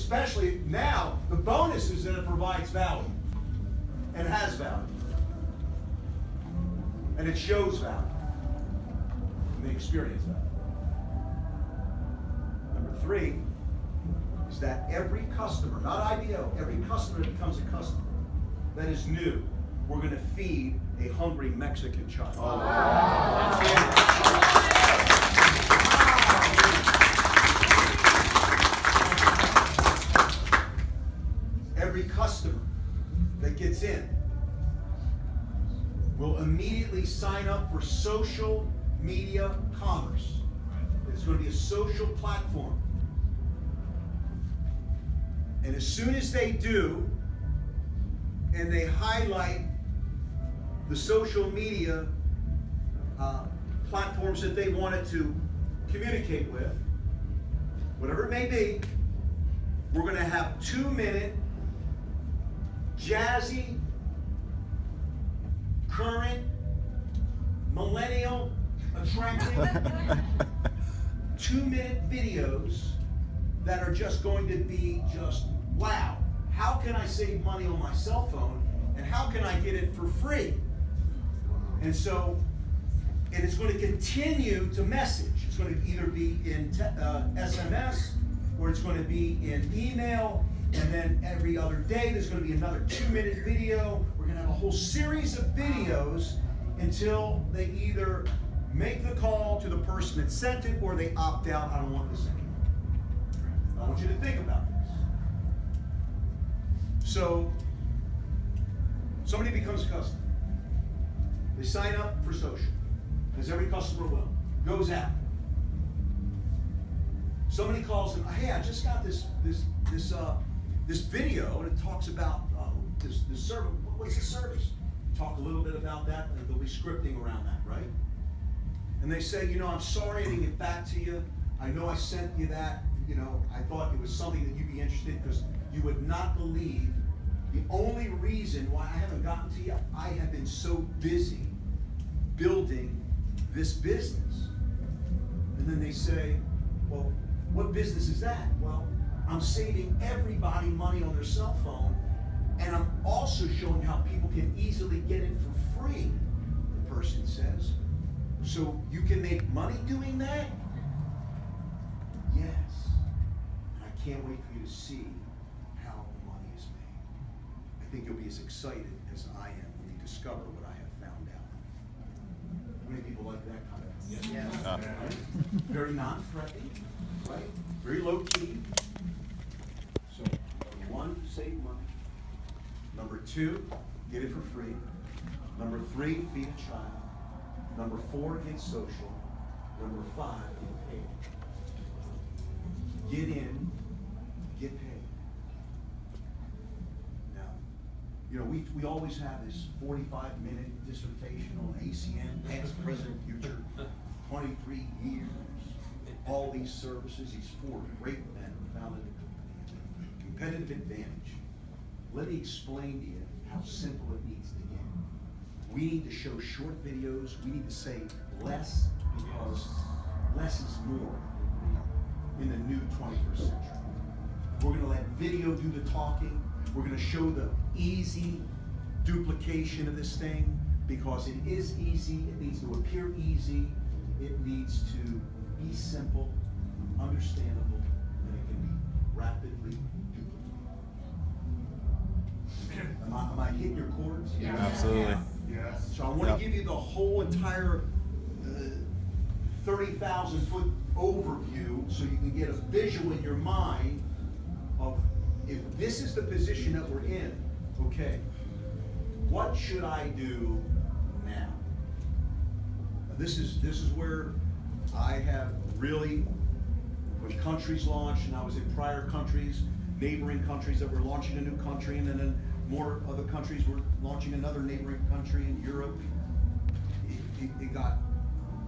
especially now, the bonus is that it provides value and has value. And it shows value. And they experience value. Number 3 is that every customer, not IBO, every customer that becomes a customer that is new, we're going to feed a hungry Mexican child. Every customer that gets in will immediately sign up for social media commerce. It's going to be a social platform. And as soon as they do, and they highlight the social media platforms that they wanted to communicate with, whatever it may be, we're going to have 2-minute, jazzy, current, millennial, attractive, 2-minute videos that are just going to be just, wow, how can I save money on my cell phone, and how can I get it for free? And so, and it's going to continue to message. It's going to either be in SMS, or it's going to be in email, and then every other day there's going to be another 2-minute video. We're going to have a whole series of videos until they either make the call to the person that sent it, or they opt out. I don't want this anymore. I want you to think about this. So, somebody becomes a customer. They sign up for social, as every customer will. Goes out. Somebody calls them, hey, I just got this video, and it talks about this service. What's the service? Talk a little bit about that, and there'll be scripting around that, right? And they say, I'm sorry I didn't get back to you. I know I sent you that. I thought it was something that you'd be interested in, because you would not believe the only reason why I haven't gotten to you. I have been so busy building this business. And then they say, well, what business is that? Well, I'm saving everybody money on their cell phone, and I'm also showing how people can easily get it for free, the person says. So you can make money doing that? Yes. And I can't wait for you to see how the money is made. I think you'll be as excited as I am when you discover what I have found out. How many people like that kind of thing? Yes. Right? Very non-threatening, right? Very low key. So, number 1, save money. Number 2, get it for free. Number 3, feed a child. Number 4, get social. Number 5, get paid. Get in, get paid. Now, we always have this 45-minute dissertation on ACN, past, present, future, 23 years, all these services, these 4 great men founded the company. Competitive advantage. Let me explain to you how simple it needs to get. We need to show short videos. We need to say less, because less is more in the new 21st century. We're going to let video do the talking. We're going to show the easy duplication of this thing, because it is easy. It needs to appear easy. It needs to be simple, understandable, and it can be rapidly duplicated. Am I hitting your chords? Yeah. Absolutely. Yes. So I want to give you the whole entire 30,000-foot overview, so you can get a visual in your mind of, if this is the position that we're in, okay, what should I do now? This is where I have really, when countries launch, and I was in prior countries, neighboring countries that were launching a new country, and then more other countries were launching another neighboring country in Europe. It got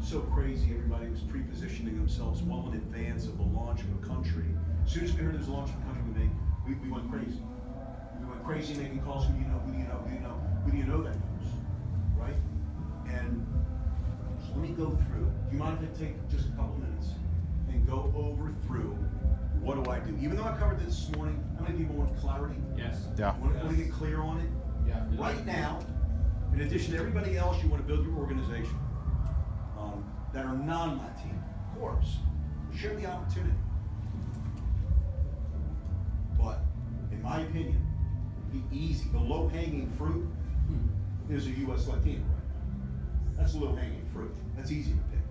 so crazy. Everybody was pre-positioning themselves well in advance of the launch of a country. As soon as we heard there was a launch of a country, we went crazy. We went crazy making calls. Who do you know? Who do you know? Who do you know? Who do you know that knows? Right? And so let me go through. Do you mind if I take just a couple minutes and go over through what do do I do? Even though I covered this morning, how many people want clarity? Yes. Yeah. Want to get clear on it? Yeah. Right now, in addition to everybody else, you want to build your organization that are non-Latino. Of course, share the opportunity. But in my opinion, the easy, the low-hanging fruit is a U.S. Latino right now. That's low-hanging fruit. That's easy to pick.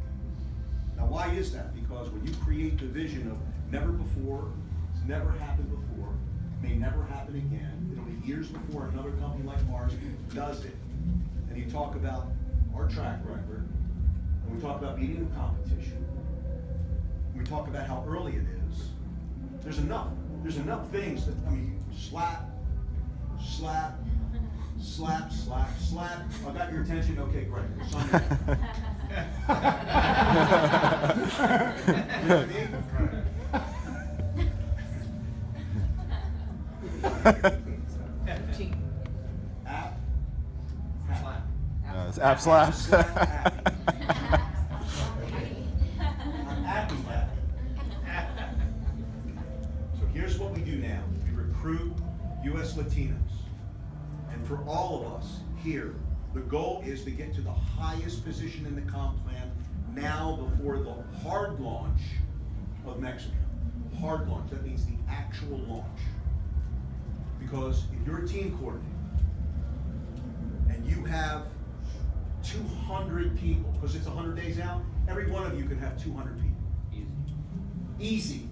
Now, why is that? Because when you create the vision of never before, it's never happened before, may never happen again, it'll be years before another company like ours does it. And you talk about our track record, and we talk about beating the competition, and we talk about how early it is. There's enough things that, I mean, slap, slap, slap, slap, slap. I got your attention? Okay, great. You know what I mean? App. Slap. It's app slap. I'm happy. So here's what we do now. We recruit U.S. Latinos. And for all of us here, the goal is to get to the highest position in the comp plan now before the hard launch of Mexico. Hard launch, that means the actual launch. Because if you're a team coordinator and you have 200 people, because it's 100 days out, every one of you can have 200 people. Easy.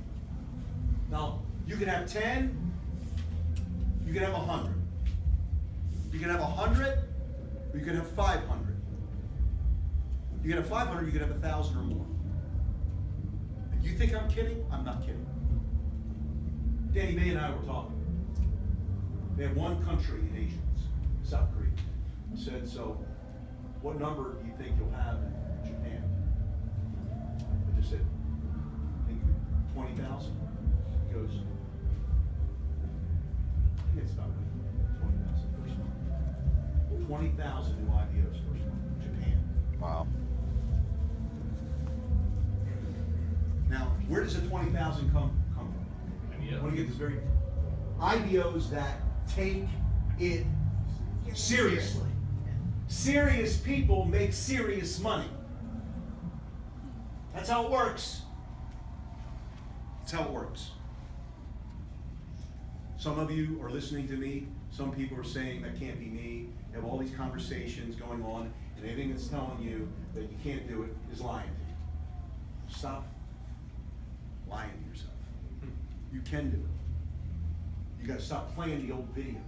Now, you can have 10, you can have 100. You can have 100, or you can have 500. You can have 500, you can have 1,000 or more. And you think I'm kidding? I'm not kidding. Danny May and I were talking. They have one country in Asia, South Korea. I said, so what number do you think you'll have in Japan? I just said, I think 20,000. He goes, I think it's about 20,000 first month. 20,000 new IPOs first month, Japan. Wow. Now, where does the 20,000 come from? I want to get this very IBOs that take it seriously. Serious people make serious money. That's how it works. That's how it works. Some of you are listening to me. Some people are saying that can't be me. You have all these conversations going on, and anything that's telling you that you can't do it is lying to you. Stop lying to yourself. You can do it. You got to stop playing the old videos.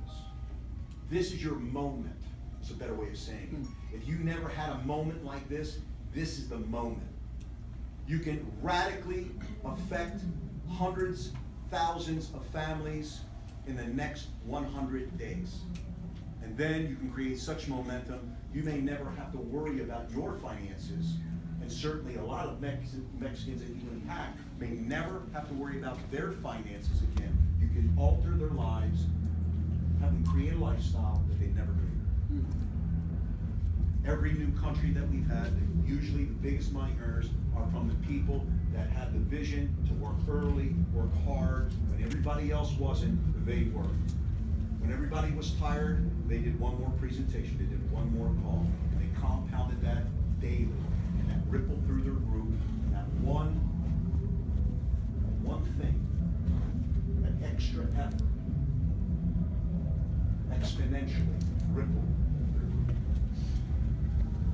This is your moment. It's a better way of saying it. If you never had a moment like this is the moment. You can radically affect hundreds, thousands of families in the next 100 days. And then you can create such momentum, you may never have to worry about your finances. And certainly a lot of Mexicans that you impact may never have to worry about their finances again. You can alter their lives, have them create a lifestyle that they never dreamed of. Every new country that we've had, usually the biggest money earners are from the people that had the vision to work early, work hard. When everybody else wasn't, they worked. When everybody was tired, they did one more presentation, they did one more call, and they compounded that daily, and that rippled through their group, and that one thing, that extra effort, exponentially rippled their group.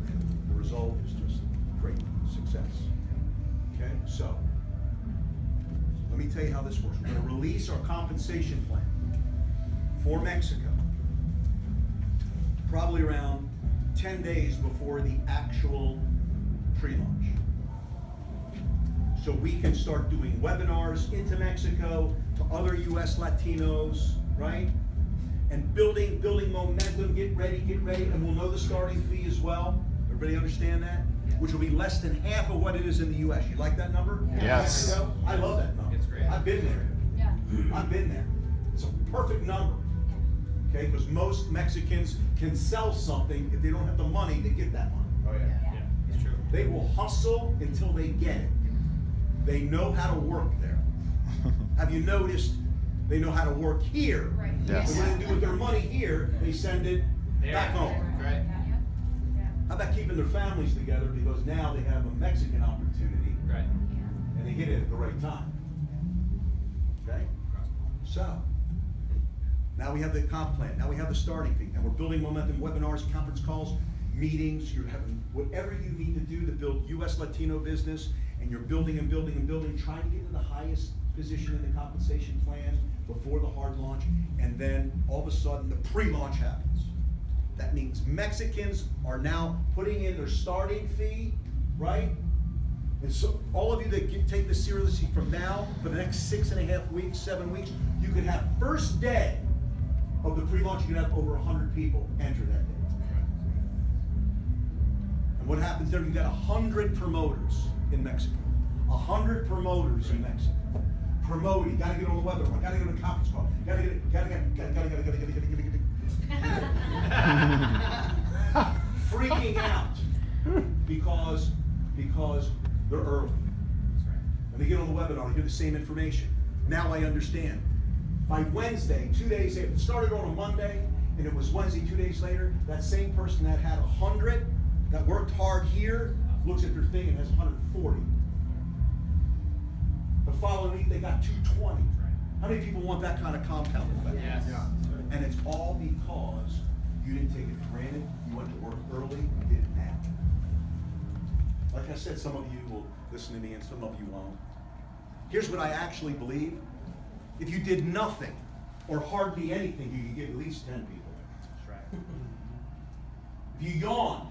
And the result is just great success. Okay, so let me tell you how this works. We're going to release our compensation plan for Mexico probably around 10 days before the actual pre-launch. So we can start doing webinars into Mexico to other US Latinos, right? And building momentum, get ready, and we'll know the starting fee as well. Everybody understand that? Which will be less than half of what it is in the US. You like that number? Yes. Mexico? I love that number. It's great. I've been there. Yeah. I've been there. It's a perfect number. Okay, because most Mexicans can sell something if they don't have the money to get that money. Oh yeah. Yeah. It's true. They will hustle until they get it. They know how to work there. have you noticed they know how to work here? Right. Yes. And when they do with their money here, they send it back home. Right. How about keeping their families together, because now they have a Mexican opportunity, Right. and they hit it at the right time. Okay? So, now we have the comp plan, now we have the starting fee, and we're building momentum, webinars, conference calls, meetings, you're having whatever you need to do to build US Latino business, and you're building and building and building, trying to get to the highest position in the compensation plan before the hard launch, and then all of a sudden the pre-launch happens. That means Mexicans are now putting in their starting fee, right? And so all of you that take this seriously from now, for the next 6.5 weeks, 7 weeks, you could have first day of the pre-launch, you could have over 100 people enter that day. And what happens there, you got 100 promoters in Mexico. 100 promoters in Mexico. Promote, you gotta get on the webinar, gotta get on the conference call, gotta freaking out because they're early. And they get on the webinar, they hear the same information. Now I understand. By Wednesday, 2 days later, it started on a Monday, and it was Wednesday, 2 days later, that same person that had 100, that worked hard here, looks at their thing and has 140. The following week, they got 220. How many people want that kind of compound effect? Yes. Yeah. And it's all because you didn't take it for granted, you went to work early, you did it now. Like I said, some of you will listen to me and some of you won't. Here's what I actually believe. If you did nothing, or hardly anything, you could get at least 10 people. That's right. If you yawned,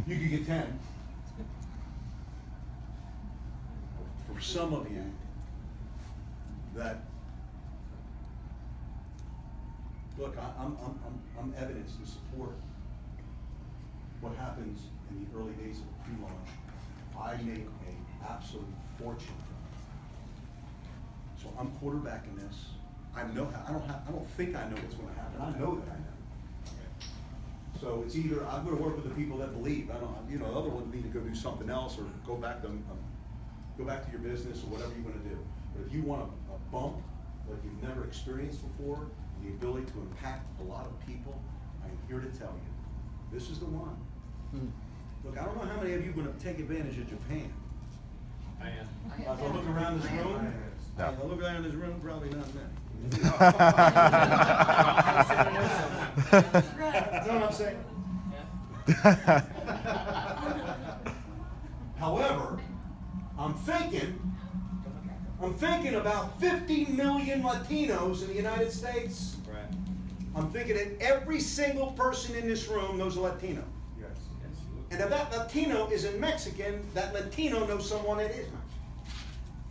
you could get 10. For some of you, that, look, I'm evidence to support what happens in the early days of the pre-launch. I make an absolute fortune from it. So I'm quarterbacking this. I don't think I know what's going to happen. I know that I know. So it's either I'm going to work with the people that believe. I don't, the other ones need to go do something else or go back to your business or whatever you're going to do. But if you want a bump like you've never experienced before, and the ability to impact a lot of people, I'm here to tell you, this is the one. Look, I don't know how many of you are going to take advantage of Japan. I am. As I look around this room, Yeah. as I look around this room, probably not many. That's You know what I'm saying? However, I'm thinking about 50 million Latinos in the United States. Right. I'm thinking that every single person in this room knows a Latino. Yes. And if that Latino isn't Mexican, that Latino knows someone that is Mexican.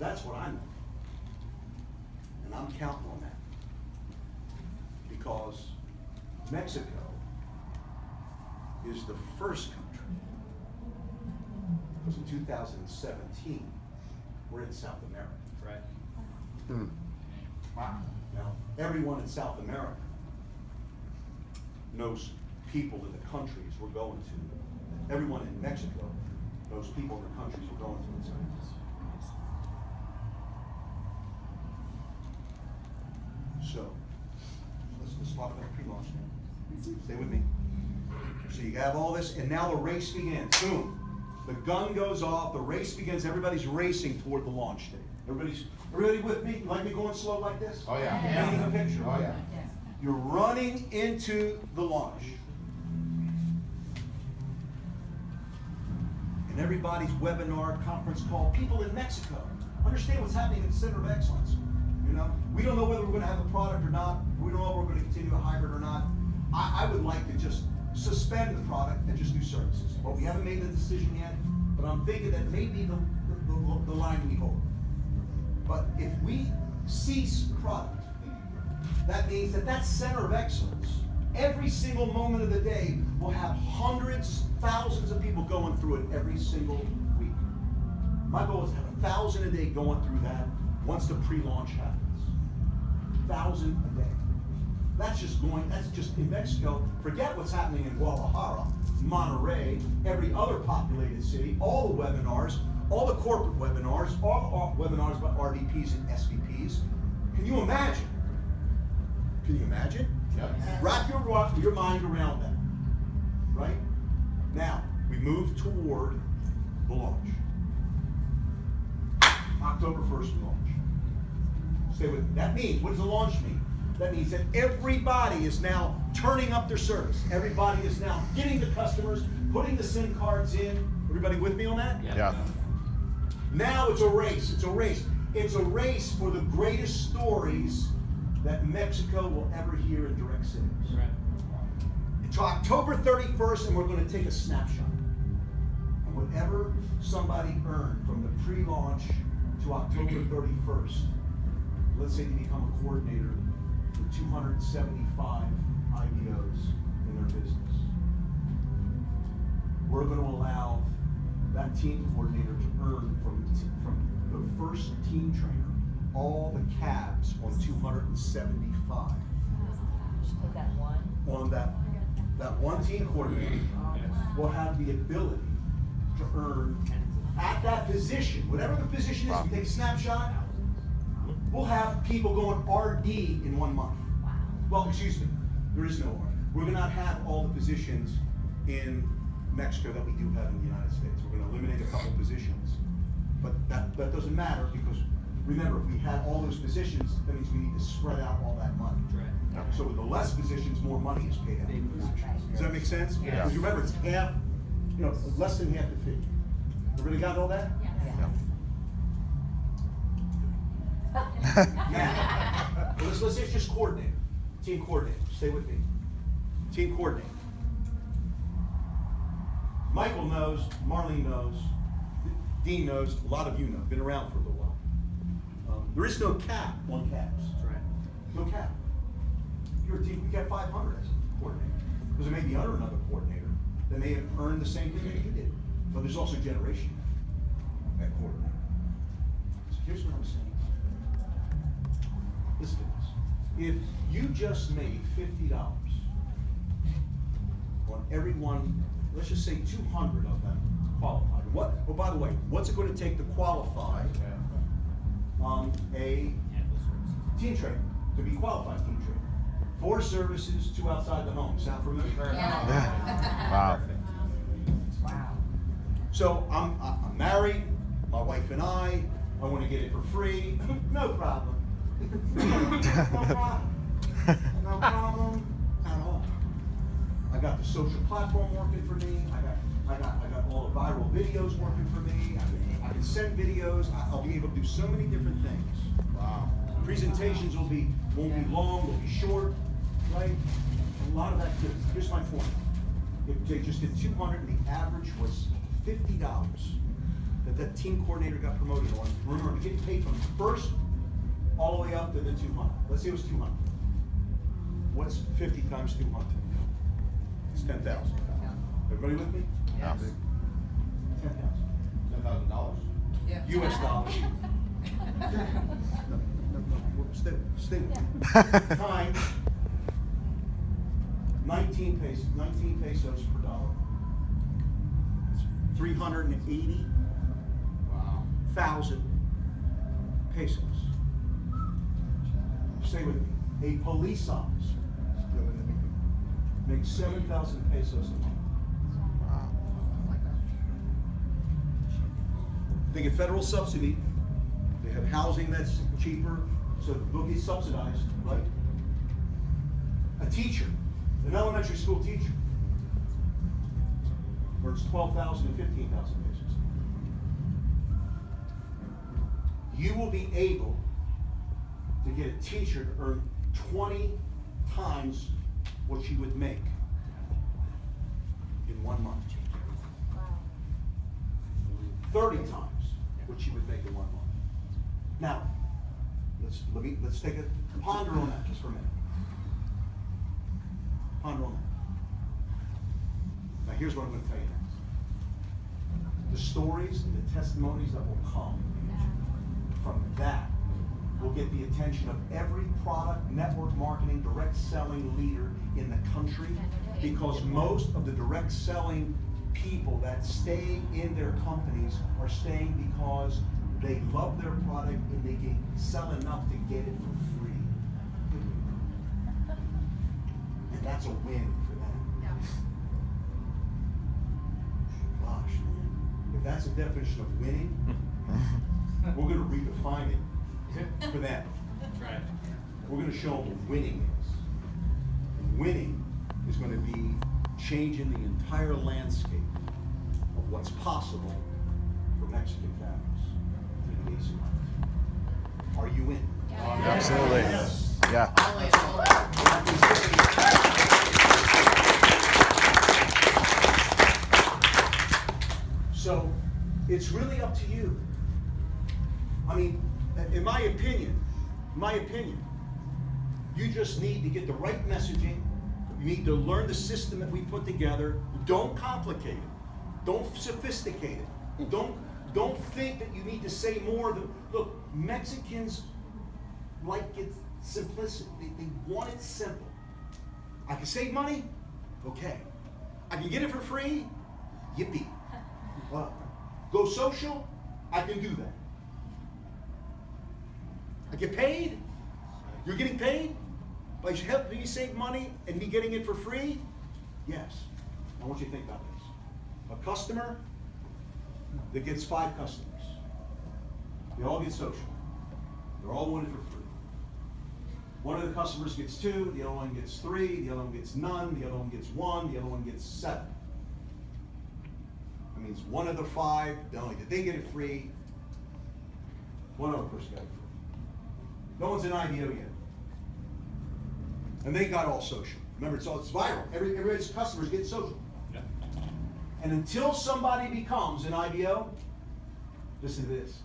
That's what I know. And I'm counting on that. Because Mexico is the first country. Because in 2017, we're in South America. Right. Wow. Now, everyone in South America knows people in the countries we're going to. Everyone in Mexico knows people in the countries we're going to. So, let's talk about pre-launch now. Stay with me. So you have all this, and now the race begins. Boom. The gun goes off, the race begins, everybody's racing toward the launch date. Everybody with me? You like me going slow like this? Oh, yeah. Painting a picture. Oh, yeah. You're running into the launch. And everybody's webinar, conference call, people in Mexico understand what's happening at the Center of Excellence. We don't know whether we're going to have a product or not. We don't know if we're going to continue a hybrid or not. I would like to just suspend the product and just do services. But we haven't made the decision yet, but I'm thinking that may be the line we hold. But if we cease product, that means that Center of Excellence, every single moment of the day, will have hundreds, thousands of people going through it every single week. My goal is to have 1,000 a day going through that once the pre-launch happens. 1,000 a day. That's just in Mexico. Forget what's happening in Guadalajara, Monterrey, every other populated city, all the webinars, all the corporate webinars, all webinars about RVPs and SVPs. Can you imagine? Can you imagine? Yep. Wrap your mind around that, right? Now, we move toward the launch. October 1st, we launch. Stay with me. That means, what does the launch mean? That means that everybody is now turning up their service. Everybody is now getting the customers, putting the SIM cards in. Everybody with me on that? Yeah. Now it's a race. It's a race. It's a race for the greatest stories that Mexico will ever hear in direct sales. Right. Until October 31st, and we're going to take a snapshot. And whatever somebody earned from the pre-launch to October 31st, let's say they become a coordinator for 275 IBOs in their business. We're going to allow that team coordinator to earn from the first team trainer all the cabs on 275. With that one? On that one team coordinator will have the ability to earn at that position, whatever the position is, we take a snapshot, we'll have people going RD in 1 month. Well, excuse me, there is no RD. We're gonna not have all the positions in Mexico that we do have in the United States. We're gonna eliminate a couple positions. But that doesn't matter, because remember, if we had all those positions, that means we need to spread out all that money. Right. So with the less positions, more money is paid out. Does that make sense? Yes. Because remember, it's half, less than half the fee. Everybody got all that? Now, let's say it's just coordinator, team coordinator. Stay with me. Team coordinator. Michael knows, Marlene knows, Dean knows, a lot of you know, been around for a little while. There is no cap on cabs. That's right. No cap. You're a team, you get 500 as a coordinator. Because it may be under another coordinator that may have earned the same thing that you did. But there's also generation at coordinator. So here's what I'm saying. Listen to this. If you just made $50 on everyone, let's just say 200 of them qualified. Oh, by the way, what's it going to take to qualify a team trainer, to be qualified team trainer? 4 services, 2 outside the home. Sound familiar? Wow. Wow. So I'm married, my wife and I want to get it for free. No problem. No problem. No problem at all. I got the social platform working for me. I got all the viral videos working for me. I can send videos. I'll be able to do so many different things. Wow. Presentations won't be long, they'll be short, right? A lot of that good. Here's my point. If they just did 200 and the average was $50 that team coordinator got promoted on, remember, getting paid from first all the way up to the 200. Let's say it was 200. What's 50 times 200? It's 10,000. Everybody with me? Yeah. 10,000. $10,000? Yeah. US dollars. No, stay with me. Times 19 pesos per dollar. 380,000 pesos. Stay with me. A police officer makes 7,000 pesos a month. They get federal subsidy. They have housing that's cheaper, so they'll get subsidized, right? A teacher, an elementary school teacher, earns 12,000 to 15,000 pesos. You will be able to get a teacher to earn 20 times what she would make in 1 month. 30 times what she would make in 1 month. Now, let's take a ponder on that just for a minute. Ponder on that. Now here's what I'm going to tell you next. The stories and the testimonies that will come from that will get the attention of every product, network marketing, direct selling leader in the country, because most of the direct selling people that stay in their companies are staying because they love their product and they can sell enough to get it for free. And that's a win for them. Yeah. Gosh, man. If that's a definition of winning, we're gonna redefine it for them. That's right. We're gonna show them what winning is. And winning is gonna be changing the entire landscape of what's possible for Mexican families through the Asian life. Are you in? Absolutely. Yeah. So, it's really up to you. I mean, in my opinion, you just need to get the right messaging. You need to learn the system that we put together. Don't complicate it. Don't sophisticate it. Don't think that you need to say more than, look, Mexicans like it simplicity. They want it simple. I can save money? Okay. I can get it for free? Yippee. Go social? I can do that. I get paid? You're getting paid? But you help me save money and me getting it for free? Yes. I want you to think about this. A customer that gets 5 customers. They all get social. They're all wanted for free. One of the customers gets 2, the other one gets 3, the other one gets none, the other one gets 1, the other one gets 7. That means one of the 5, not only did they get it free, one other person got it free. No one's an IDO yet. And they got all social. Remember, it's viral. Everybody's customers get social. Yeah. And until somebody becomes an IBO, listen to this.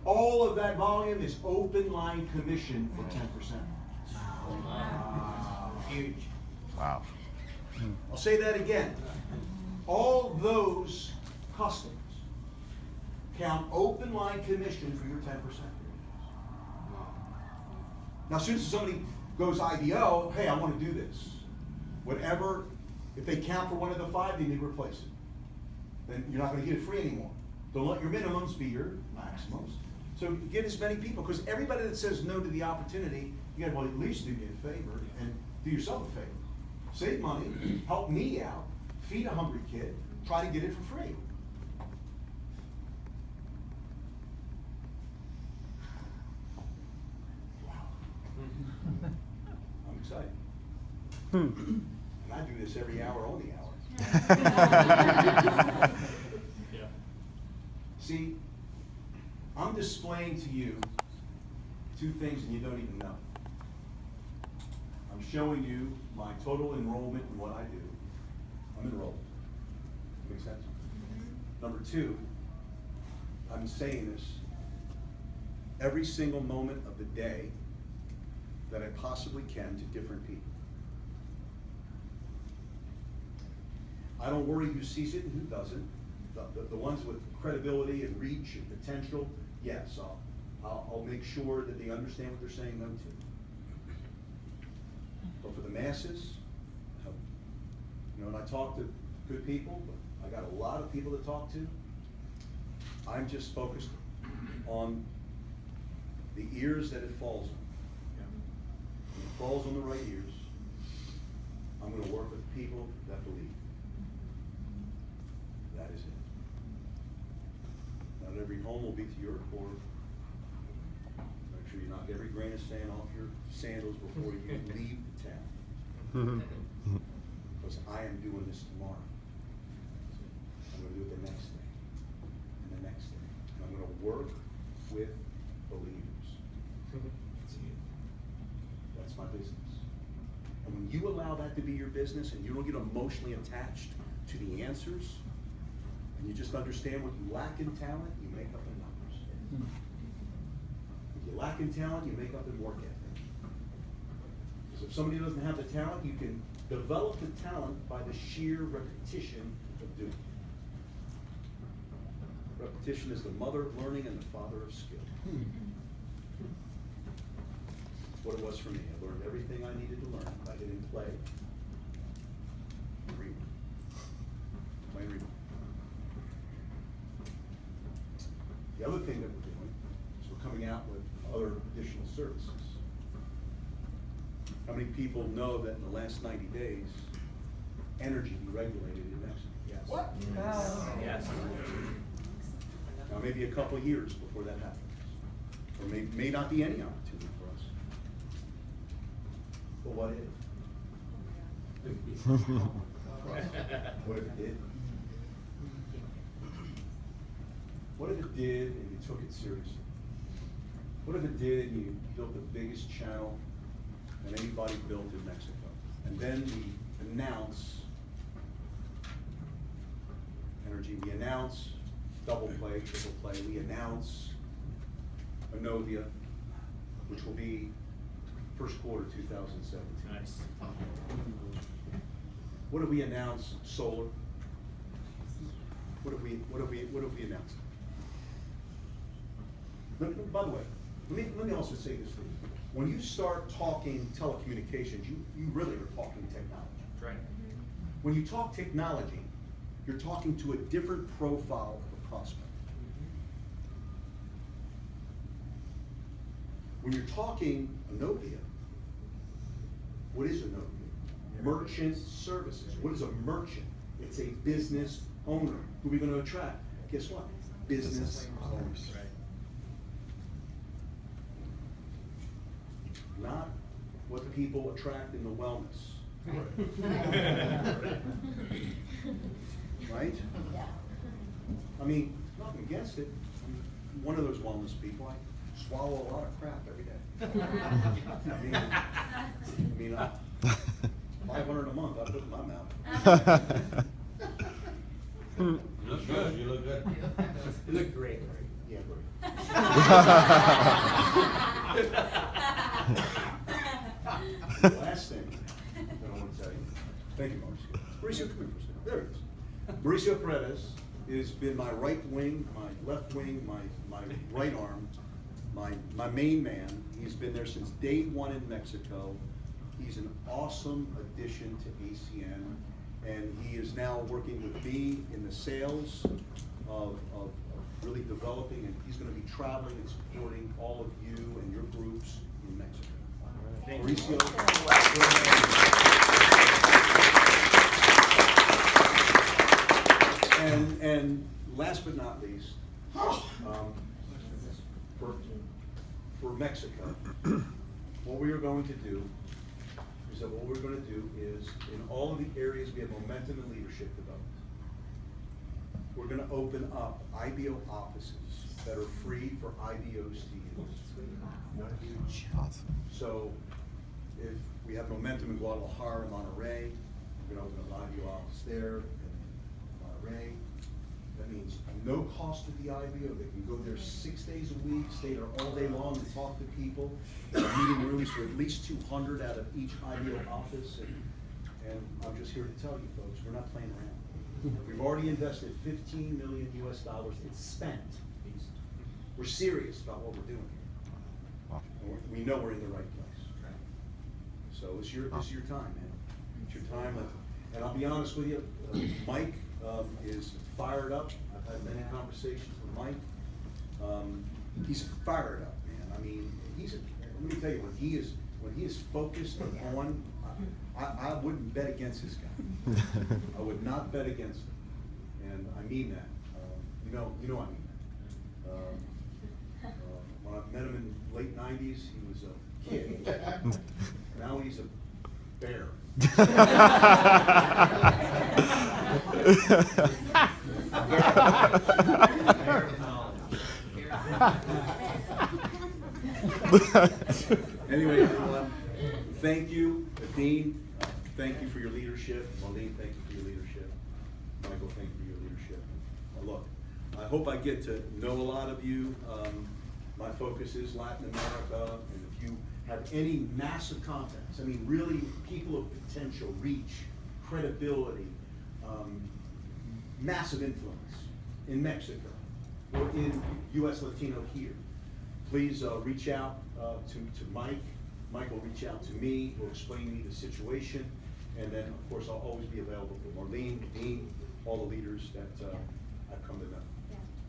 All of that volume is open line commission for 10%. Wow. Huge. Wow. I'll say that again. All those customers count open line commission for your 10%. Now, as soon as somebody goes IBO, hey, I want to do this. Whatever, if they count for one of the 5, they need to replace it. Then you're not going to get it free anymore. Don't let your minimums be your maximums. So get as many people, because everybody that says no to the opportunity, you got to at least do me a favor and do yourself a favor. Save money, help me out, feed a hungry kid, try to get it for free. I'm excited. And I do this every hour on the hour. Yeah. See, I'm displaying to you 2 things and you don't even know. I'm showing you my total enrollment in what I do. I'm enrolled. Make sense? Number 2, I'm saying this every single moment of the day that I possibly can to different people. I don't worry who sees it and who doesn't. The ones with credibility and reach and potential, yes, I'll make sure that they understand what they're saying no to. But for the masses, and I talk to good people, but I got a lot of people to talk to. I'm just focused on the ears that it falls on. When it falls on the right ears, I'm going to work with people that believe. That is it. Not every home will be to your accord. Make sure you knock every grain of sand off your sandals before you leave the town. Because I am doing this tomorrow. I'm going to do it the next day. And the next day. And I'm going to work with believers. That's my business. And when you allow that to be your business and you don't get emotionally attached to the answers, and you just understand what you lack in talent, you make up in numbers. If you lack in talent, you make up in work ethic. Because if somebody doesn't have the talent, you can develop the talent by the sheer repetition of doing it. Repetition is the mother of learning and the father of skill. That's what it was for me. I learned everything I needed to learn by getting play. Reading. Playing additional services. How many people know that in the last 90 days, energy deregulated in Mexico? Yes. What? Yes. Now, maybe a couple of years before that happens. Or may not be any opportunity for us. But what if? What if it did? What if it did and you took it seriously? What if it did and you built the biggest channel that anybody built in Mexico? And then we announce energy, we announce double play, triple play, we announce Anovia, which will be first quarter 2017. Nice. What if we announce solar? What if we announce? By the way, let me also say this to you. When you start talking telecommunications, you really are talking technology. That's right. When you talk technology, you're talking to a different profile of a prospect. When you're talking Anovia, what is Anovia? Merchant services. What is a merchant? It's a business owner. Who are we going to attract? Guess what? Business owners. Not what people attract in the wellness. Right? Yeah. I mean, nothing against it. I'm one of those wellness people. I swallow a lot of crap every day. I mean, 500 a month I put in my mouth. You look good, you look good. You look great. Yeah, great. The last thing that I want to tell you, thank you, Mauricio. Mauricio, come here for a second. There it is. Mauricio Perez has been my right wing, my left wing, my right arm, my main man. He's been there since day one in Mexico. He's an awesome addition to ACN, and he is now working with me in the sales of really developing, and he's going to be traveling and supporting all of you and your groups in Mexico. Mauricio. And last but not least, for Mexico, what we are going to do is that what we're going to do is in all of the areas we have momentum and leadership development, we're going to open up IBO offices that are free for IBOs to use. Awesome. So if we have momentum in Guadalajara and Monterrey, we're going to open an IBO office there in Monterrey. That means no cost to the IBO. They can go there 6 days a week, stay there all day long and talk to people. Meeting rooms for at least 200 out of each IBO office. And I'm just here to tell you folks, we're not playing around. We've already invested $15 million US. It's spent. We're serious about what we're doing here. Wow. And we know we're in the right place. So it's your time, man. It's your time. And I'll be honest with you, Mike is fired up. I've had many conversations with Mike. He's fired up, man. I mean, let me tell you, when he is focused on, I wouldn't bet against this guy. I would not bet against him, and I mean that. You know I mean that. When I met him in the late '90s, he was a kid. Now he's a bear. Anyway, thank you, Dean. Thank you for your leadership. Marlene, thank you for your leadership. Michael, thank you for your leadership. Look, I hope I get to know a lot of you. My focus is Latin America, and if you have any massive contacts, I mean, really people of potential, reach, credibility, massive influence in Mexico or in U.S. Latino here, please reach out to Mike. Mike will reach out to me, will explain to me the situation, and then, of course, I'll always be available for Marlene, Dean, all the leaders that I've come to know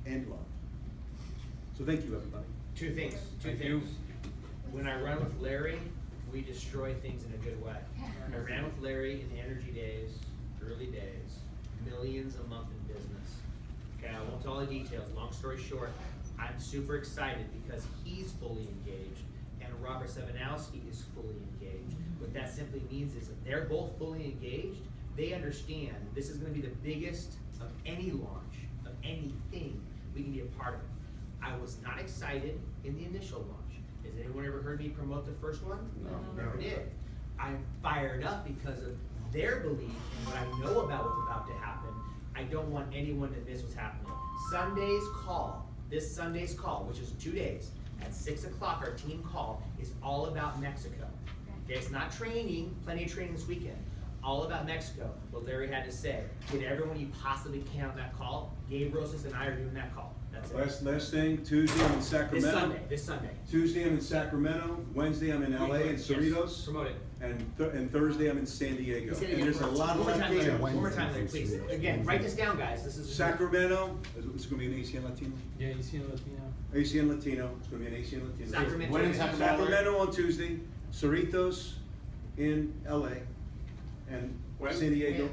and love. So thank you, everybody. Two things. When I run with Larry, we destroy things in a good way. I ran with Larry in the energy days, early days, millions a month in business. Okay, I won't tell all the details. Long story short, I'm super excited because he's fully engaged and Robert Sevanowski is fully engaged. What that simply means is if they're both fully engaged, they understand this is gonna be the biggest of any launch, of anything we can be a part of. I was not excited in the initial launch. Has anyone ever heard me promote the first one? No. Never did. I'm fired up because of their belief and what I know about what's about to happen. I don't want anyone to miss what's happening. Sunday's call, this Sunday's call, which is 2 days, at 6 o'clock, our team call is all about Mexico. Okay, it's not training, plenty of training this weekend. All about Mexico. What Larry had to say, get everyone you possibly can on that call. Gabe Rosas and I are doing that call. That's it. Last thing, Tuesday I'm in Sacramento. This Sunday. Tuesday I'm in Sacramento, Wednesday I'm in LA and Yes. Cerritos, Promote it. and Thursday I'm in San Diego. Say it And again. there's a lot of One more time, Larry. Latinos. One more time, Larry, please. Again, write this down, guys. This is Sacramento, it's gonna be an ACN Latino? Yeah, you see Latino. ACN Latino, it's gonna be an ACN Latino. Sacramento. When is Sacramento? Sacramento on Tuesday, Cerritos in LA, and When? San Diego.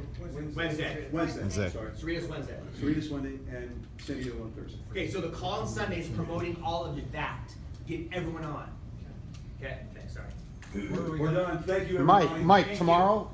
Wednesday. Wednesday, sorry. Cerritos Wednesday. Cerritos Wednesday and San Diego on Thursday. Okay, so the call on Sunday is promoting all of that. Get everyone on. Okay, sorry. We're done, thank you everybody. Mike, Thank you. tomorrow,